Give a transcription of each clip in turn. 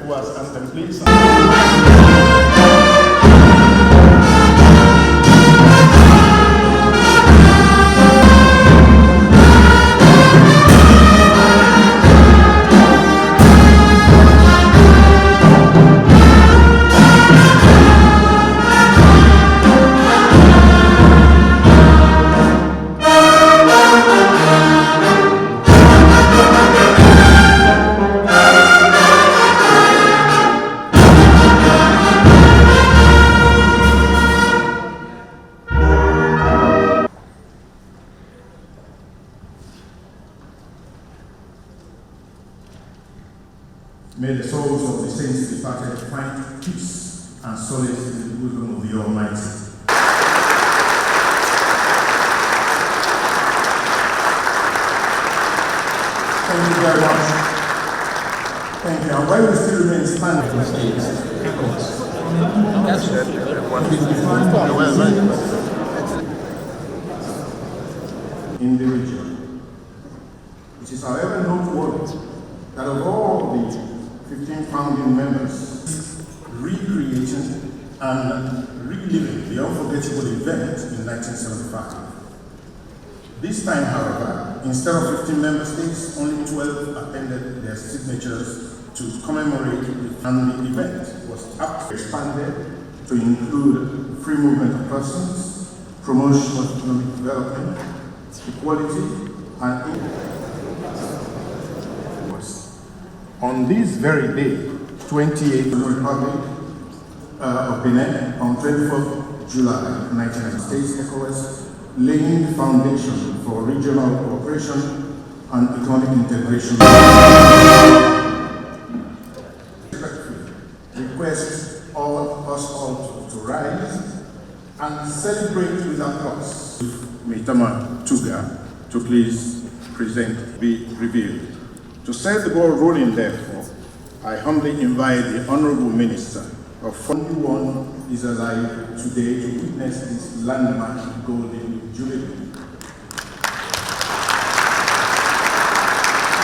ECOWAS anthem, please. May the souls of the saints departed find peace and solace in the bosom of the Almighty. Thank you very much. Thank you. And while we still remain standing, in the region, it is however noteworthy that of all the 15 founding members, recreating and reliving the unforgettable event in 1975. This time, however, instead of 15 member states, only 12 appended their signatures to commemorate the event was expanded to include free movement of persons, promotion of economic development, equality, and on this very day, 28th of the Republic of Benin, on 24th July 1990, States ECOWAS laying the foundation for regional cooperation and economic integration. Request us all to rise and celebrate with applause. Maitama Tuga to please present, be revealed. To set the ball rolling, therefore, I humbly invite the Honorable Minister of Only One is alive today to witness this landmark golden jubilee.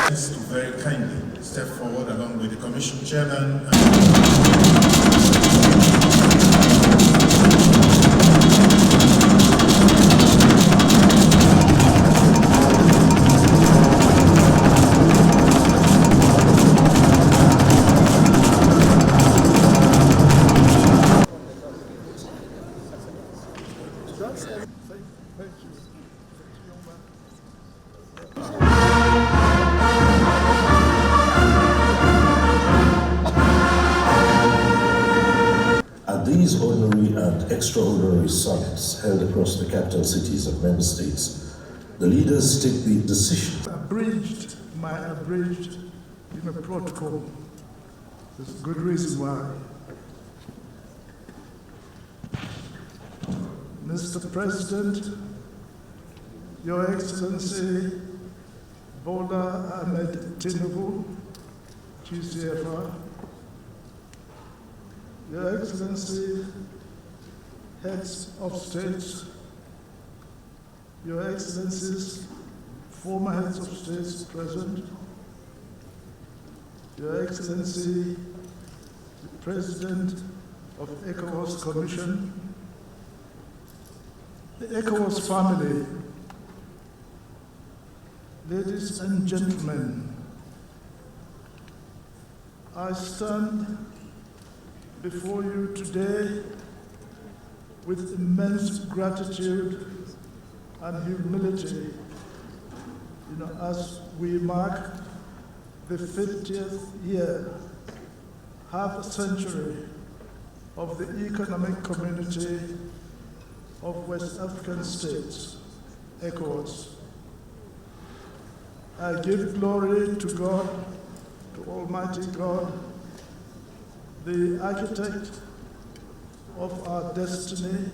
To very kindly step forward along with the Commission Chairman. At these ordinary and extraordinary summits held across the capital cities of member states, the leaders take the decision. My abridged protocol. There's a good reason why. Mr. President, Your Excellency Bola Ahmed Tinubu, GCFR, Your Excellency, Heads of States, Your Excellencies, former Heads of States present, Your Excellency, the President of ECOWAS Commission, the ECOWAS family, ladies and gentlemen, I stand before you today with immense gratitude and humility, as we mark the 50th year, half a century of the Economic Community of West African States, ECOWAS. I give glory to God, to Almighty God, the architect of our destiny,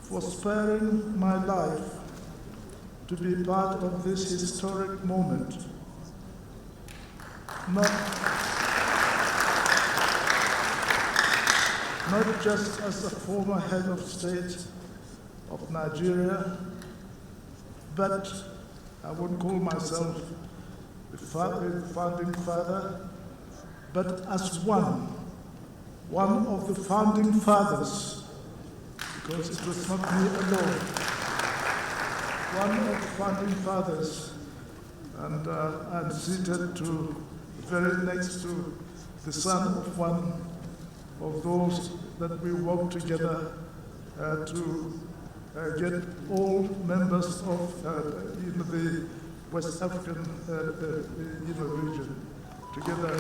for sparing my life to be part of this historic moment. Not just as a former head of state of Nigeria, but I wouldn't call myself the founding father, but as one of the founding fathers, because it was not me alone, one of the founding fathers, and I'm seated very next to the son of one of those that we work together to get all members of the West African region together.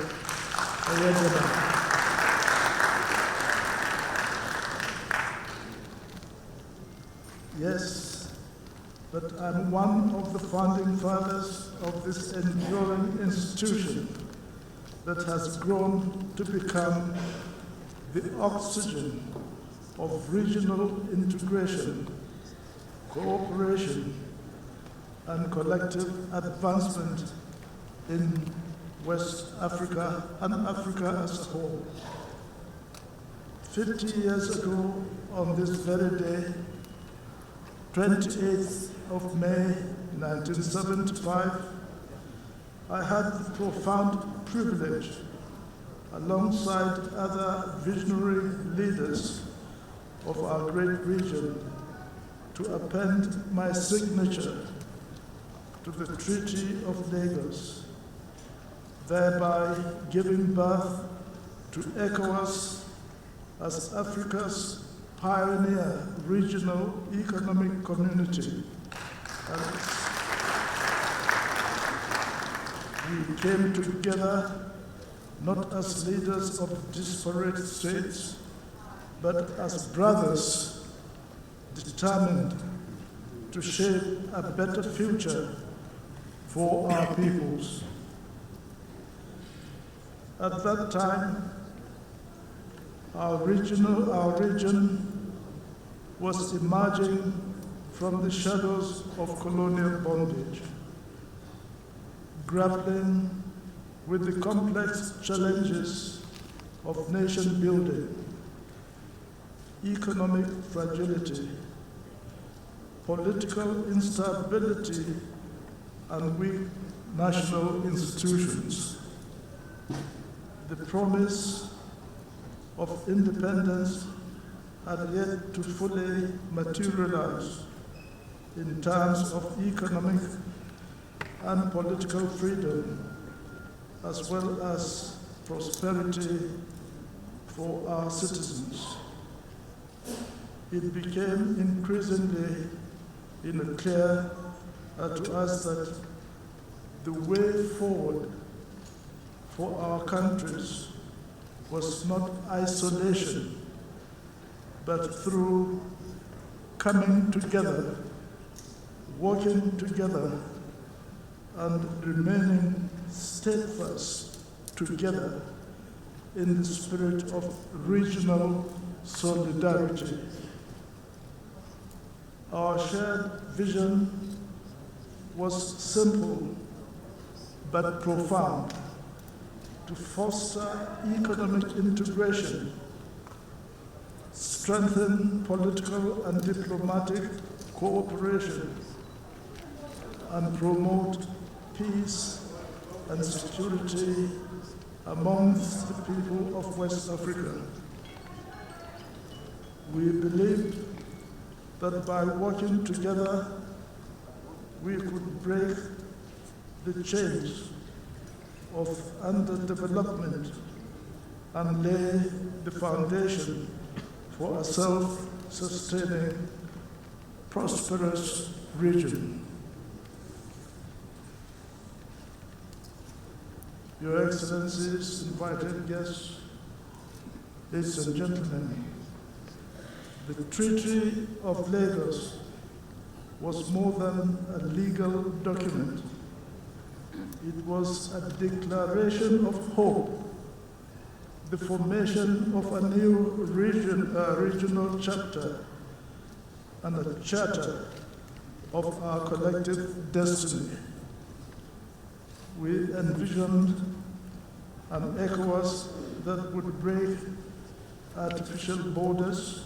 Yes, but I'm one of the founding fathers of this enduring institution that has grown to become the oxygen of regional integration, cooperation, and collective advancement in West Africa and Africa as a whole. 50 years ago, on this very day, 28th of May 1975, I had the profound privilege, alongside other visionary leaders of our great region, to append my signature to the Treaty of Lagos, thereby giving birth to ECOWAS as Africa's pioneer regional economic community. And we came together not as leaders of disparate states, but as brothers determined to shape a better future for our peoples. At that time, our region was emerging from the shadows of colonial bondage, grappling with the complex challenges of nation building, economic fragility, political instability, and weak national institutions. The promise of independence had yet to fully materialize in terms of economic and political freedom, as well as prosperity for our citizens. It became increasingly clear to us that the way forward for our countries was not isolation, but through coming together, working together, and remaining steadfast together in the spirit of regional solidarity. Our shared vision was simple but profound: to foster economic integration, strengthen political and diplomatic cooperation, and promote peace and security amongst the people of West Africa. We believed that by working together, we could break the chains of underdevelopment and lay the foundation for a self-sustaining, prosperous region. Your Excellencies, invited guests, ladies and gentlemen, the Treaty of Lagos was more than a legal document. It was a declaration of hope, the formation of a new regional chapter, and a charter of our collective destiny. We envisioned an ECOWAS that would break artificial borders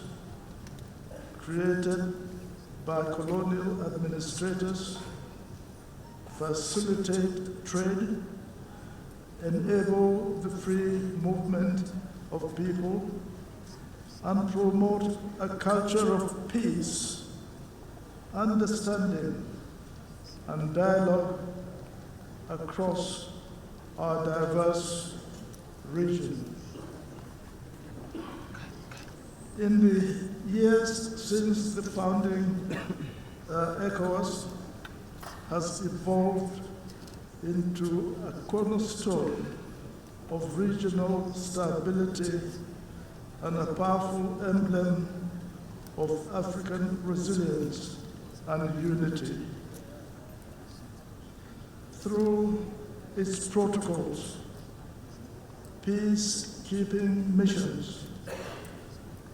created by colonial administrators, facilitate trade, enable the free movement of people, and promote a culture of peace, understanding, and dialogue across our diverse region. In the years since the founding, ECOWAS has evolved into a cornerstone of regional stability and a powerful emblem of African resilience and unity. Through its protocols, peacekeeping missions,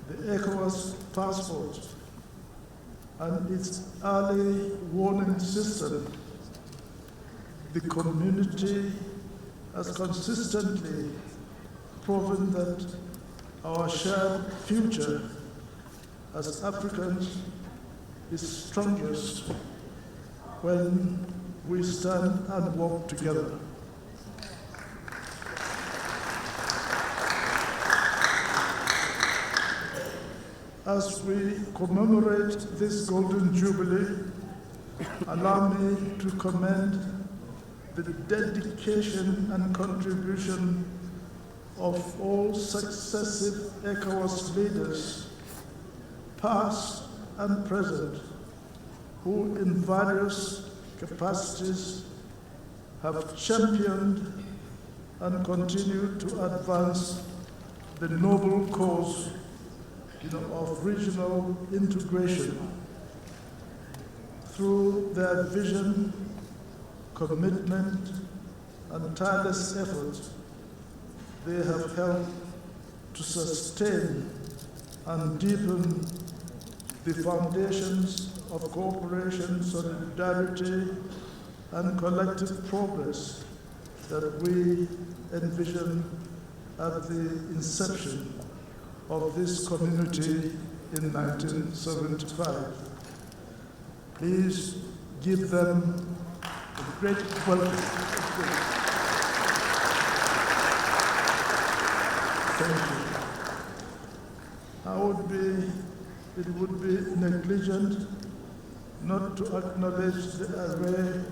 the ECOWAS passport, and its early warning system, the community has consistently proven that our shared future as Africans is strongest when we stand and walk together. As we commemorate this Golden Jubilee, allow me to commend the dedication and contribution of all successive ECOWAS leaders, past and present, who in various capacities have championed and continue to advance the noble cause of regional integration through their vision, commitment, and tireless efforts. They have helped to sustain and deepen the foundations of cooperation, solidarity, and collective progress that we envisioned at the inception of this community in 1975. Please give them a great welcome. Thank you. It would be negligent not to acknowledge the array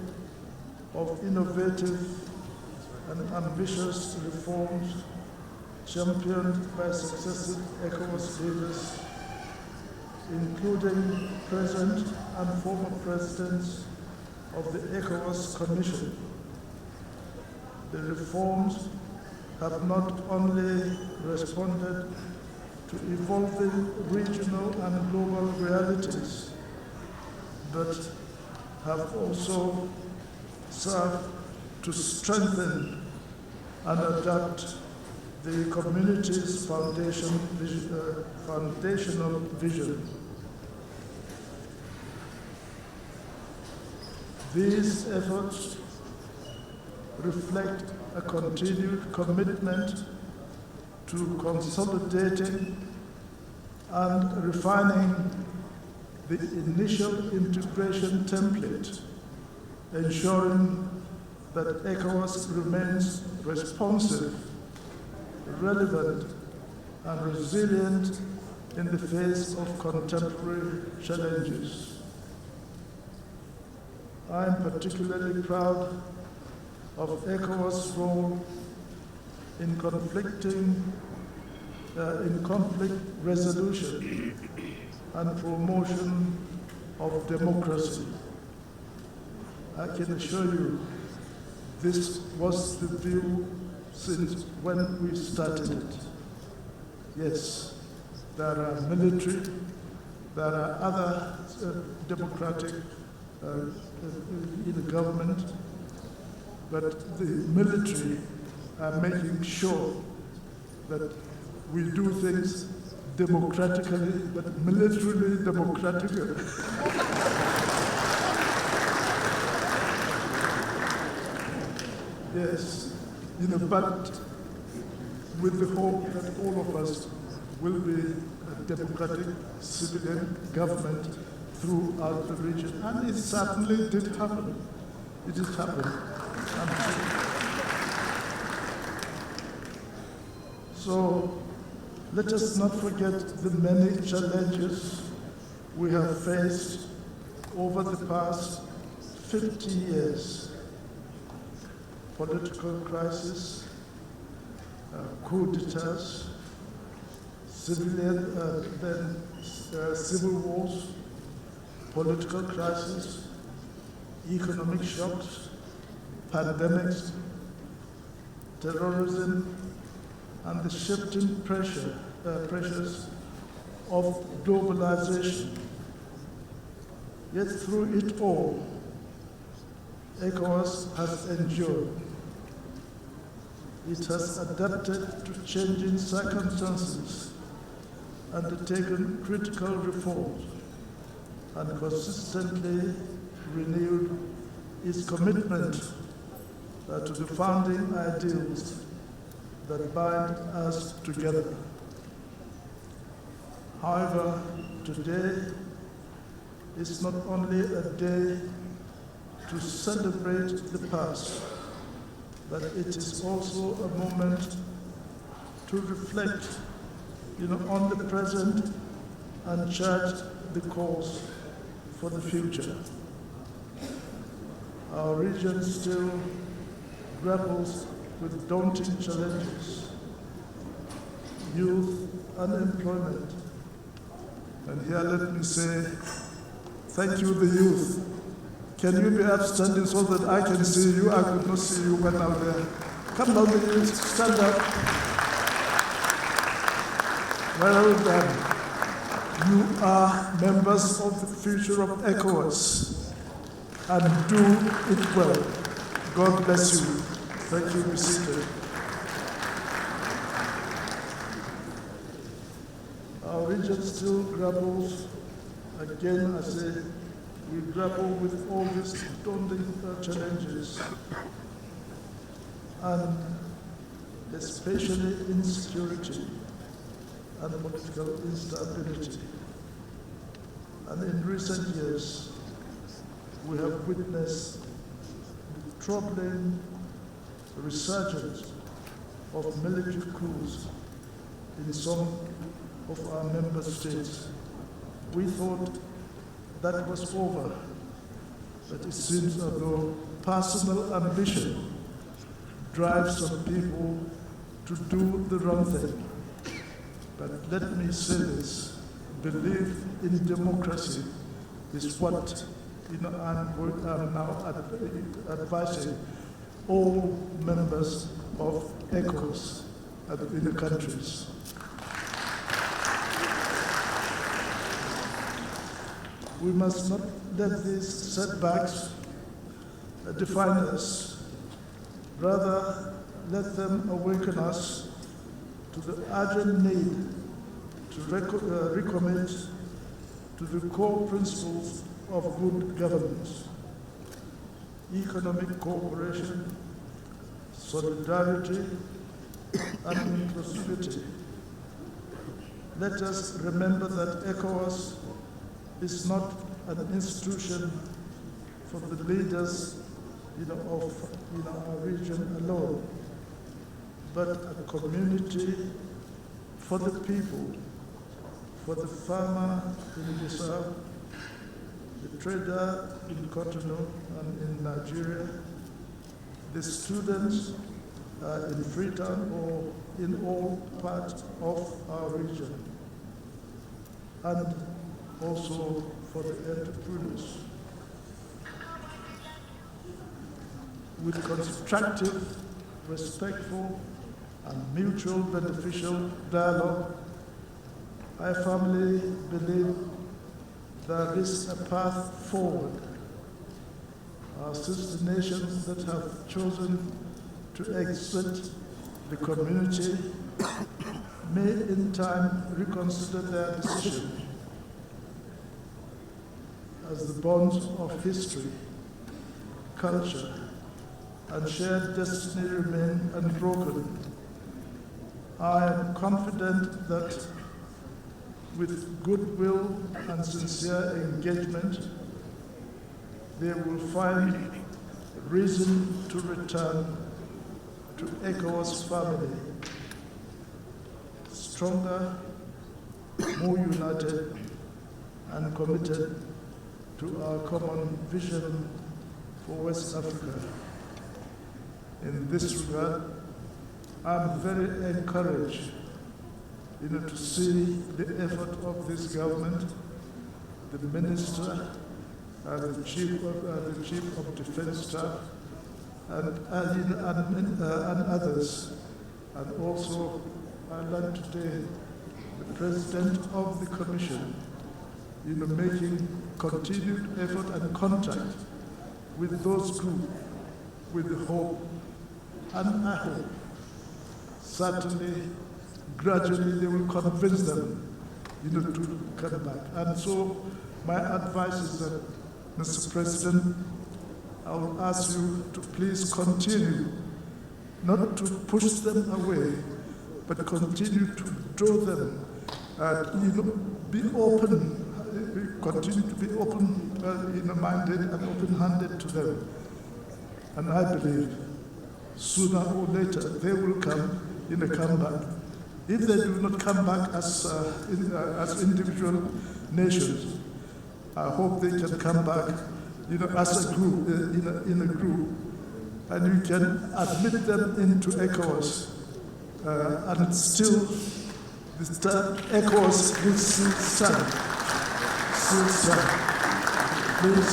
of innovative and ambitious reforms championed by successive ECOWAS leaders, including present and former presidents of the ECOWAS Commission. The reforms have not only responded to evolving regional and global realities, but have also served to strengthen and adapt the community's foundational vision. These efforts reflect a continued commitment to consolidating and refining the initial integration template, ensuring that ECOWAS remains responsive, relevant, and resilient in the face of contemporary challenges. I am particularly proud of ECOWAS' role in conflict resolution and promotion of democracy. I can assure you this was the view since when we started it. Yes, there are military, there are other democratic in the government, but the military are making sure that we do things democratically, but militarily democratically. Yes, but with the hope that all of us will be a democratic civilian government throughout the region. And it certainly did happen. It did happen. So let us not forget the many challenges we have faced over the past 50 years. Political crisis, coup d'etats, civil wars, political crisis, economic shocks, pandemics, terrorism, and the shifting pressures of globalization. Yet through it all, ECOWAS has endured. It has adapted to changing circumstances, undertaken critical reforms, and consistently renewed its commitment to the founding ideals that bind us together. However, today is not only a day to celebrate the past, but it is also a moment to reflect on the present and chart the course for the future. Our region still grapples with daunting challenges: youth unemployment. And here let me say, thank you, the youth. Can you be upstanding so that I can see you? I could not see you when out there. Come down, the youth, stand up. Well done. You are members of the future of ECOWAS, and do it well. God bless you. Thank you. Be seated. Our region still grapples, again I say, we grapple with all these daunting challenges, and especially insecurity and political instability. And in recent years, we have witnessed the troubling resurgence of military coups in some of our member states. We thought that was over, but it seems as though personal ambition drives some people to do the wrong thing. But let me say this: belief in democracy is what I'm now advising all members of ECOWAS in the countries. We must not let these setbacks define us. Rather, let them awaken us to the urgent need to recommit to the core principles of good governance: economic cooperation, solidarity, and inclusivity. Let us remember that ECOWAS is not an institution for the leaders of our region alone, but a community for the people, for the farmer in the south, the trader in Cotonou and in Nigeria, the students in Freetown or in all parts of our region, and also for the entrepreneurs. With constructive, respectful, and mutual beneficial dialogue, I firmly believe there is a path forward. Our sister nations that have chosen to exit the community may in time reconsider their decision, as the bonds of history, culture, and shared destiny remain unbroken. I am confident that with goodwill and sincere engagement, they will find reason to return to ECOWAS family. stronger, more united, and committed to our common vision for West Africa. In this regard, I'm very encouraged to see the effort of this government, the minister, the chief of defense staff, and others, and also I learned today the president of the commission, making continued effort and contact with those groups, with the hope, and I hope certainly gradually they will convince them, to come back. And so my advice is that, Mr. President, I will ask you to please continue, not to push them away, but continue to draw them, be open, continue to be open-minded and open-handed to them. And I believe sooner or later they will come back. If they do not come back as individual nations, I hope they can come back, as a group, in a group, and you can admit them into ECOWAS, and it's still, ECOWAS will still stand. Please,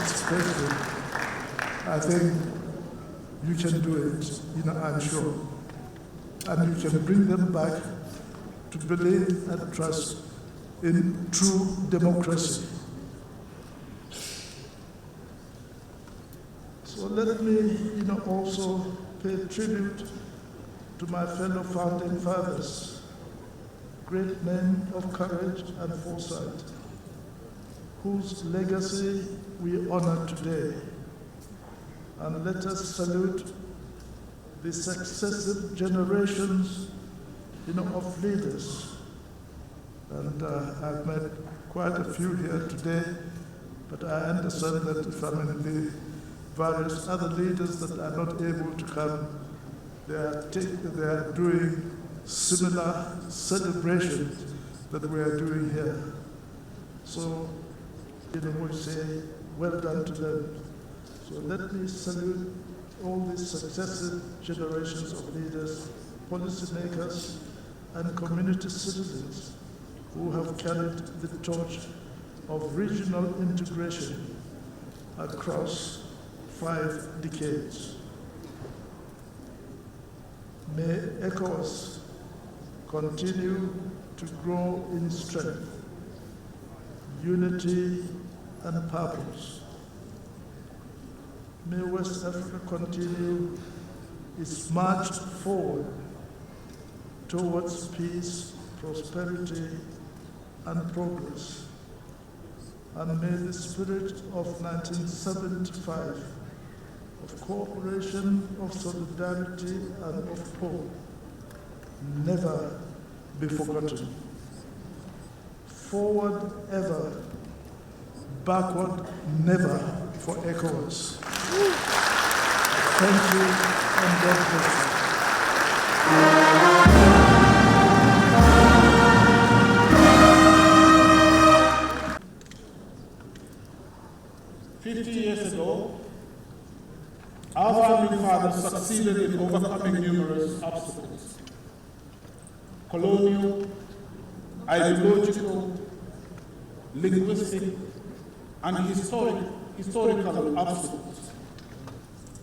Mr. President, I think you can do it, I'm sure. And you can bring them back to believe and trust in true democracy. So let me, also pay tribute to my fellow founding fathers, great men of courage and foresight, whose legacy we honor today. And let us salute the successive generations, of leaders. And I've met quite a few here today, but I understand that if I'm in the various other leaders that are not able to come, they are doing similar celebrations that we are doing here. So, we say, well done to them. So let me salute all these successive generations of leaders, policymakers, and community citizens who have carried the torch of regional integration across 5 decades. May ECOWAS continue to grow in strength, unity, and purpose. May West Africa continue its march forward towards peace, prosperity, and progress. And may the spirit of 1975, of cooperation, of solidarity, and of hope never be forgotten. Forward ever, backward never for ECOWAS. Thank you, and God bless you. 50 years ago, our founding fathers succeeded in overcoming numerous obstacles: colonial, ideological, linguistic, and historical obstacles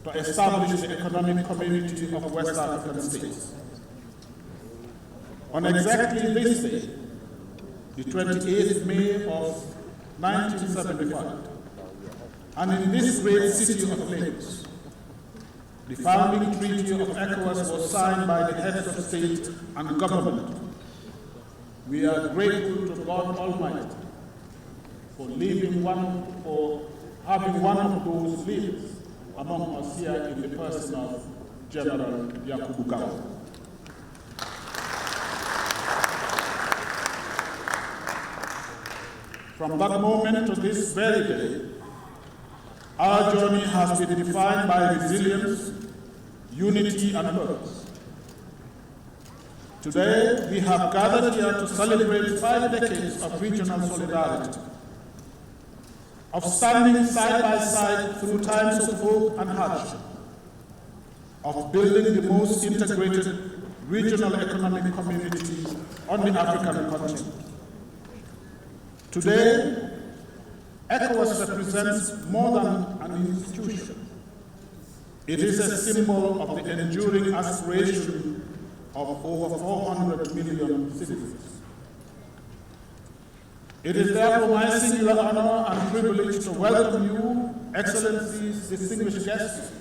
to establish the economic community of West African states. On exactly this day, the 28th May of 1975, and in this great city of Lagos, the founding treaty of ECOWAS was signed by the heads of state and government. We are grateful to God Almighty for having one of those leaders among us here in the person of General Yakubu Gowon. From that moment to this very day, our journey has been defined by resilience, unity, and purpose. Today, we have gathered here to celebrate 5 decades of regional solidarity, of standing side by side through times of hope and hardship, of building the most integrated regional economic community on the African continent. Today, ECOWAS represents more than an institution. It is a symbol of the enduring aspiration of over 400 million citizens. It is therefore my singular honor and privilege to welcome you, Excellencies, distinguished guests,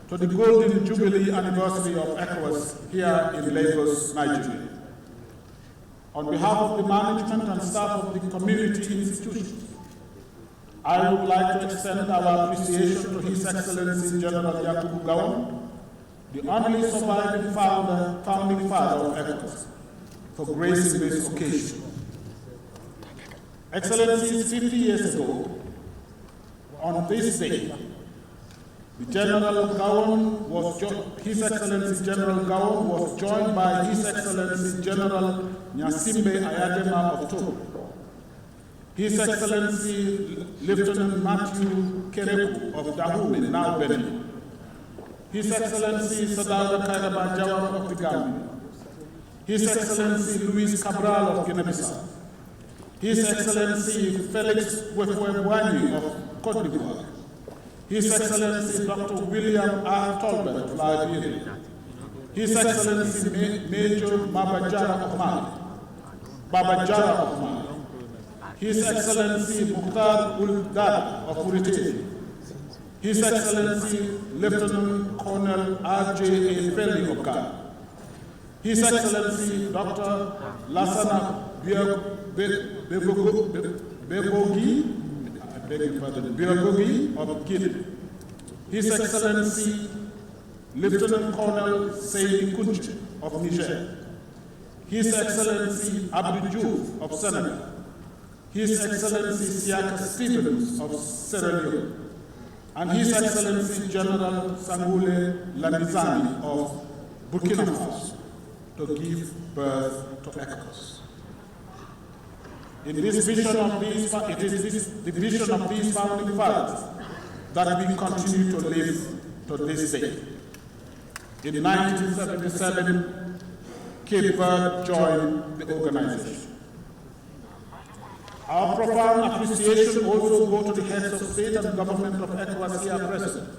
to the Golden Jubilee anniversary of ECOWAS here in Lagos, Nigeria. On behalf of the management and staff of the community institutions, I would like to extend our appreciation to His Excellency General Yakubu Gowon, the only surviving founding father of ECOWAS, for gracing this occasion. Excellencies, 50 years ago, on this day, His Excellency General Gowon was joined by His Excellency General Nyasimbe Ayadema of Togo, His Excellency Lieutenant Matthew Kereku of Dahomey, now Benin, His Excellency Sadauda Kairaba Jawara of the Gambia, His Excellency Luis Cabral of Guinea-Bissau, His Excellency Felix Wefwebwani of Cote d'Ivoire, His Excellency Dr. William R. Tolbert of Liberia, His Excellency Major Babajara of Mali, His Excellency Mukhtar Ul-Dada of Mauritania, His Excellency Lieutenant Colonel R.J.A. Felly of Ghana, His Excellency Dr. Lassana Biragogi of Guinea, His Excellency Lieutenant Colonel Seydi Kounché of Niger, His Excellency Abdou Diouf of Senegal, His Excellency Siaka Stevens of Sierra Leone, and His Excellency General Sangoule Lamizani of Burkina Faso, to give birth to ECOWAS. It is the vision of these founding fathers that we continue to live to this day. In 1977, Cape Verde joined the organization. Our profound appreciation also goes to the heads of state and government of ECOWAS here present,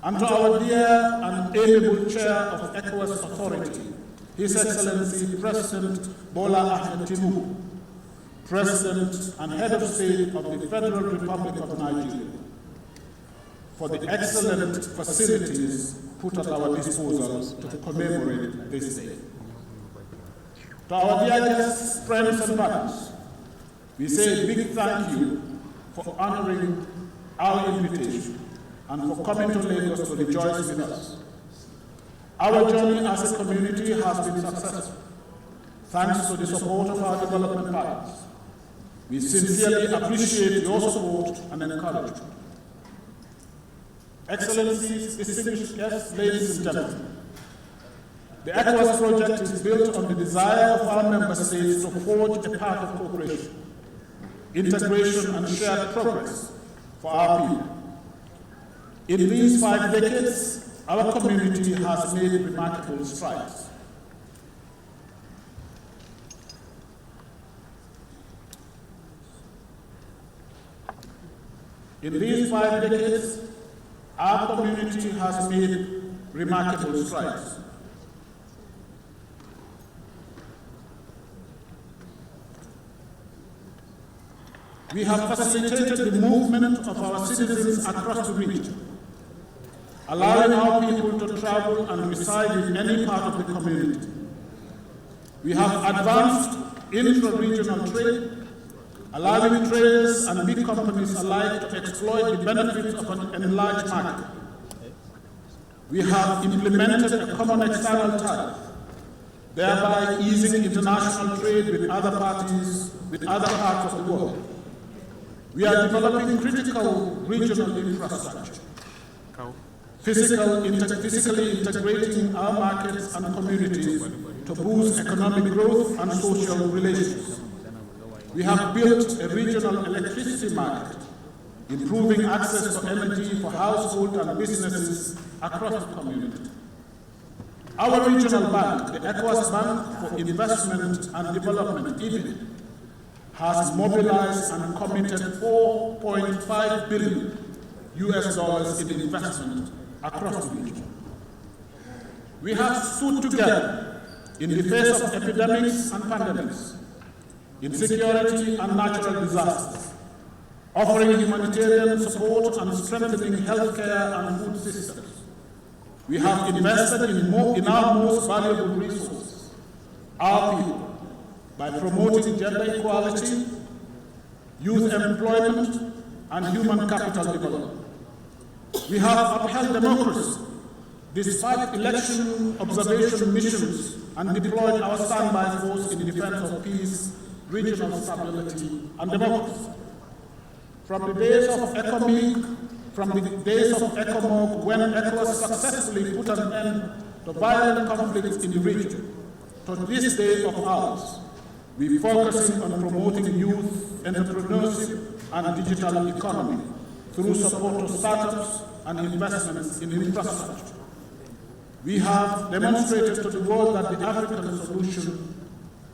and to our dear and amiable chair of ECOWAS Authority, His Excellency President Bola Ahmed Tinubu, President and Head of State of the Federal Republic of Nigeria, for the excellent facilities put at our disposal to commemorate this day. To our dear guests, friends and partners, we say a big thank you for honoring our invitation and for coming to Lagos to rejoice with us. Our journey as a community has been successful, thanks to the support of our development partners. We sincerely appreciate your support and encouragement. Excellencies, distinguished guests, ladies and gentlemen, the ECOWAS project is built on the desire of our member states to forge a path of cooperation, integration, and shared progress for our people. In these 5 decades, our community has made remarkable strides. In these 5 decades, our community has made remarkable strides. We have facilitated the movement of our citizens across the region, allowing our people to travel and reside in any part of the community. We have advanced intra-regional trade, allowing traders and big companies alike to exploit the benefits of an enlarged market. We have implemented a common external tariff, thereby easing international trade with other parts of the world. We are developing critical regional infrastructure, physically integrating our markets and communities to boost economic growth and social relations. We have built a regional electricity market, improving access to energy for households and businesses across the community. Our regional bank, the ECOWAS Bank for Investment and Development, even, has mobilized and committed $4.5 billion in investment across the region. We have stood together in the face of epidemics and pandemics, insecurity and natural disasters, offering humanitarian support and strengthening healthcare and food systems. We have invested in our most valuable resource, our people, by promoting gender equality, youth employment, and human capital development. We have upheld democracy, despite election observation missions, and deployed our standby force in defense of peace, regional stability, and democracy. From the days of ECOMOG, when ECOWAS successfully put an end to violent conflicts in the region, to this day of ours, we are focusing on promoting youth, entrepreneurship, and digital economy through support to startups and investments in infrastructure. We have demonstrated to the world that the African solution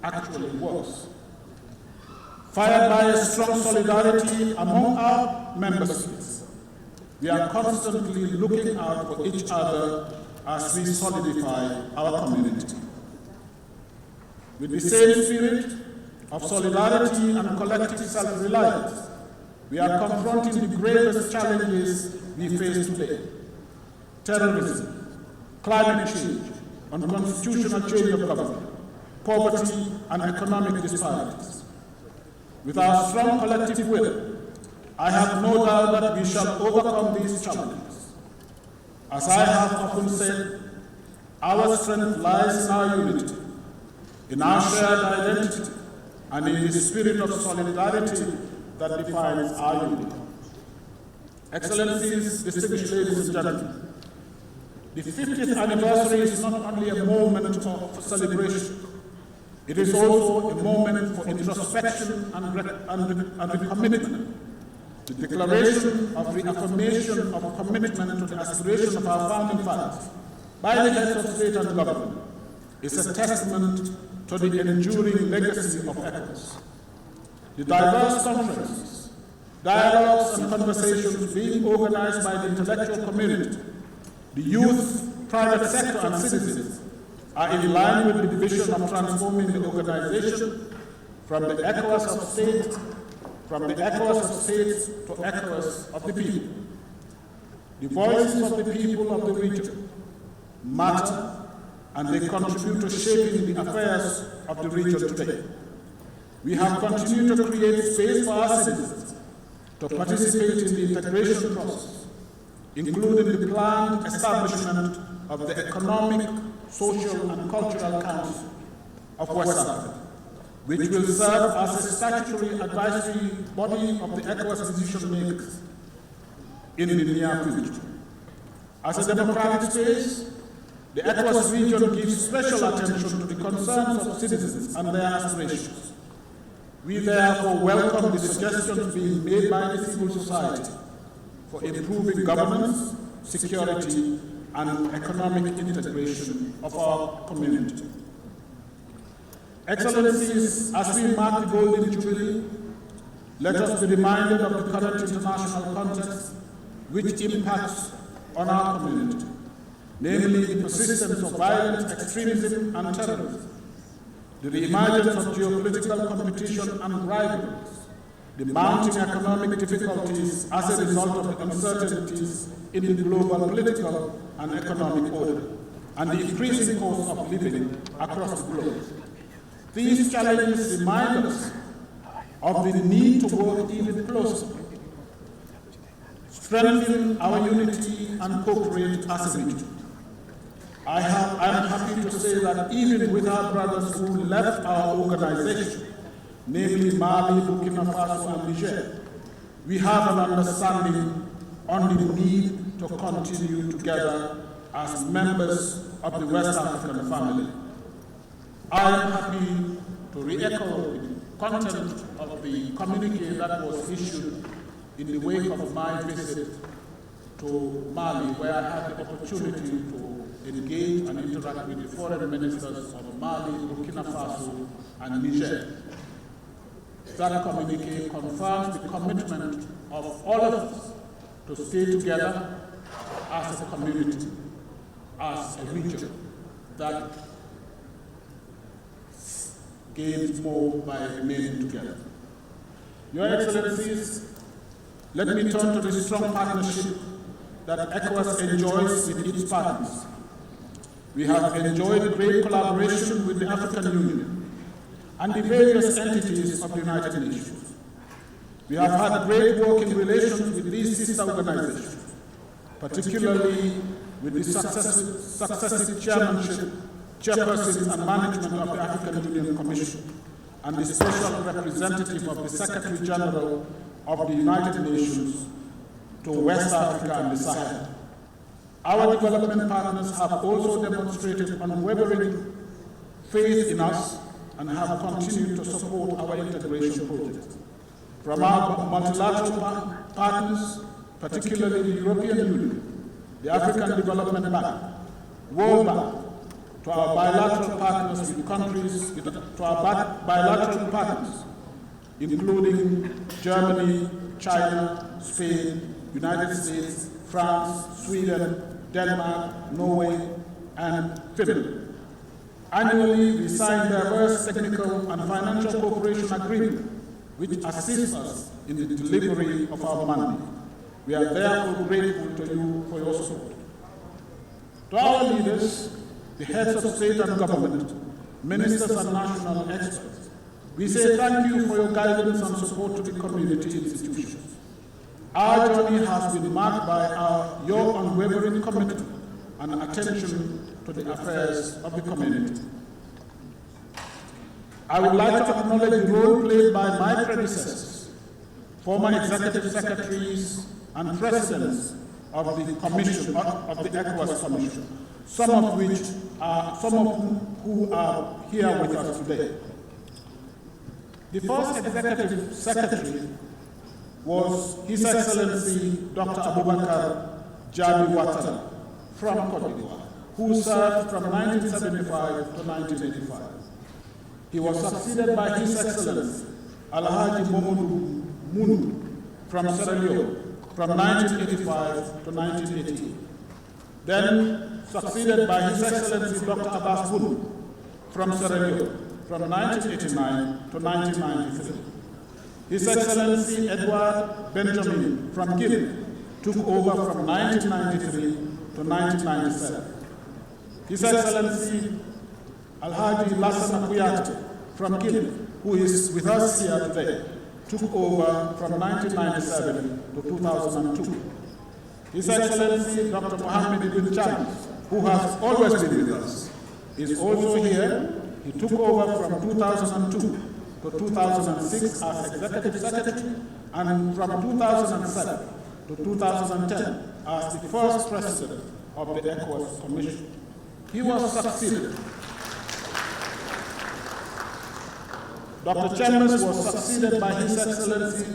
actually works. Fired by a strong solidarity among our member states, we are constantly looking out for each other as we solidify our community. With the same spirit of solidarity and collective self-reliance, we are confronting the gravest challenges we face today: terrorism, climate change, unconstitutional change of government, poverty, and economic disparities. With our strong collective will, I have no doubt that we shall overcome these challenges. As I have often said, our strength lies in our unity, in our shared identity, and in the spirit of solidarity that defines our unity. Excellencies, distinguished ladies and gentlemen, the 50th anniversary is not only a moment of celebration, it is also a moment for introspection and commitment. The declaration of reaffirmation of commitment to the aspiration of our founding fathers by the heads of state and government is a testament to the enduring legacy of ECOWAS. The diverse conferences, dialogues, and conversations being organized by the intellectual community, the youth, private sector, and citizens are in line with the vision of transforming the organization from the ECOWAS of states to ECOWAS of the people. The voices of the people of the region matter, and they contribute to shaping the affairs of the region today. We have continued to create space for our citizens to participate in the integration process, including the planned establishment of the Economic, Social, and Cultural Council of West Africa, which will serve as a statutory advisory body of the ECOWAS decision makers in the near future. As a democratic space, the ECOWAS region gives special attention to the concerns of citizens and their aspirations. We therefore welcome the suggestions being made by the civil society for improving governance, security, and economic integration of our community. Excellencies, as we mark the Golden Jubilee, let us be reminded of the current international context which impacts on our community, namely the persistence of violent extremism and terrorism, the reemergence of geopolitical competition and rivalries, the mounting economic difficulties as a result of the uncertainties in the global political and economic order, and the increasing cost of living across the globe. These challenges remind us of the need to work even closer, strengthen our unity and co-create as a region. I am happy to say that even with our brothers who left our organization, namely Mali, Burkina Faso, and Niger, we have an understanding on the need to continue together as members of the West African family. I am happy to re-echo the content of the communique that was issued in the wake of my visit to Mali, where I had the opportunity to engage and interact with the foreign ministers of Mali, Burkina Faso, and Niger. That communique confirms the commitment of all of us to stay together as a community, as a region that gains more by remaining together. Your Excellencies, let me turn to the strong partnership that ECOWAS enjoys with its partners. We have enjoyed great collaboration with the African Union and the various entities of the United Nations. We have had great working relations with these sister organizations, particularly with the successive chairpersons and management of the African Union Commission and the special representative of the Secretary General of the United Nations to West Africa and the Sahel. Our development partners have also demonstrated unwavering faith in us and have continued to support our integration projects. From our multilateral partners, particularly the European Union, the African Development Bank, World Bank, to our bilateral partners with countries, bilateral partners, including Germany, China, Spain, United States, France, Sweden, Denmark, Norway, and Finland. Annually, we sign diverse technical and financial cooperation agreements which assist us in the delivery of our mandate. We are therefore grateful to you for your support. To our leaders, the heads of state and government, ministers and national experts, we say thank you for your guidance and support to the community institutions. Our journey has been marked by your unwavering commitment and attention to the affairs of the community. I would like to acknowledge the role played by my predecessors, former executive secretaries and presidents of the Commission, of the ECOWAS Commission, some of who are here with us today. The first executive secretary was His Excellency Dr. Abubakar Jabi Ouattara from Cote d'Ivoire, who served from 1975 to 1985. He was succeeded by His Excellency Alhaji Mamadou Munu from Sierra Leone from 1985 to 1988. Then succeeded by His Excellency Dr. Abbas Bunu from Sierra Leone from 1989 to 1993. His Excellency Edward Benjamin from Guinea took over from 1993 to 1997. His Excellency Alhaji Lassana Kouyaté from Guinea, who is with us here today, took over from 1997 to 2002. His Excellency Dr. Mohamed Ibn Chams, who has always been with us, is also here. He took over from 2002 to 2006 as Executive Secretary, and from 2007 to 2010 as the first President of the ECOWAS Commission. He was succeeded. Dr. Chambers was succeeded by His Excellency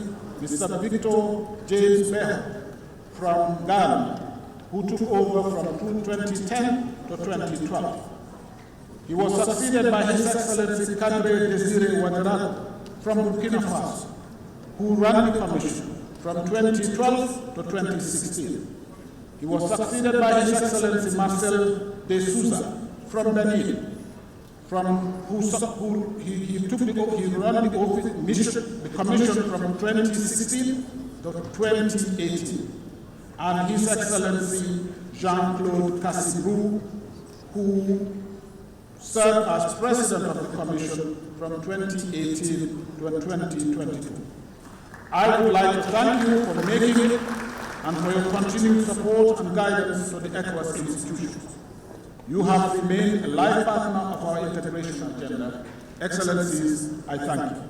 Mr. Victor James Beho from Ghana, who took over from 2010 to 2012. He was succeeded by His Excellency Kadri Desire Ouattara from Burkina Faso, who ran the Commission from 2012 to 2016. He was succeeded by His Excellency Marcel de Souza from Benin, he ran the Commission from 2016 to 2018. And His Excellency Jean-Claude Cassibrou, who served as President of the Commission from 2018 to 2022. I would like to thank you for making it and for your continued support and guidance to the ECOWAS institutions. You have remained a life partner of our integration agenda. Excellencies, I thank you.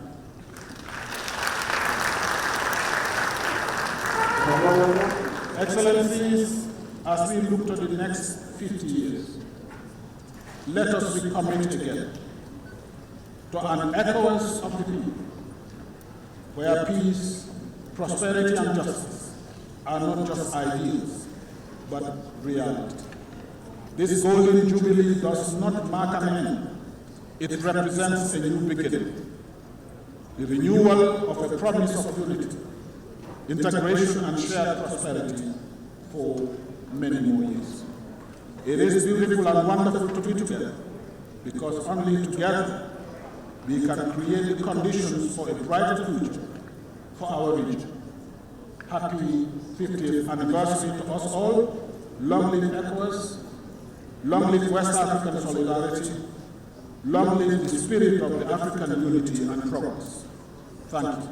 Excellencies, as we look to the next 50 years, let us be committed again to an ECOWAS of the people, where peace, prosperity, and justice are not just ideals, but reality. This golden jubilee does not mark an end. It represents a new beginning, the renewal of a promise of unity, integration, and shared prosperity for many more years. It is beautiful and wonderful to be together, because only together we can create the conditions for a brighter future for our region. Happy 50th anniversary to us all. Long live ECOWAS. Long live West African solidarity. Long live the spirit of the African unity and progress. Thank you.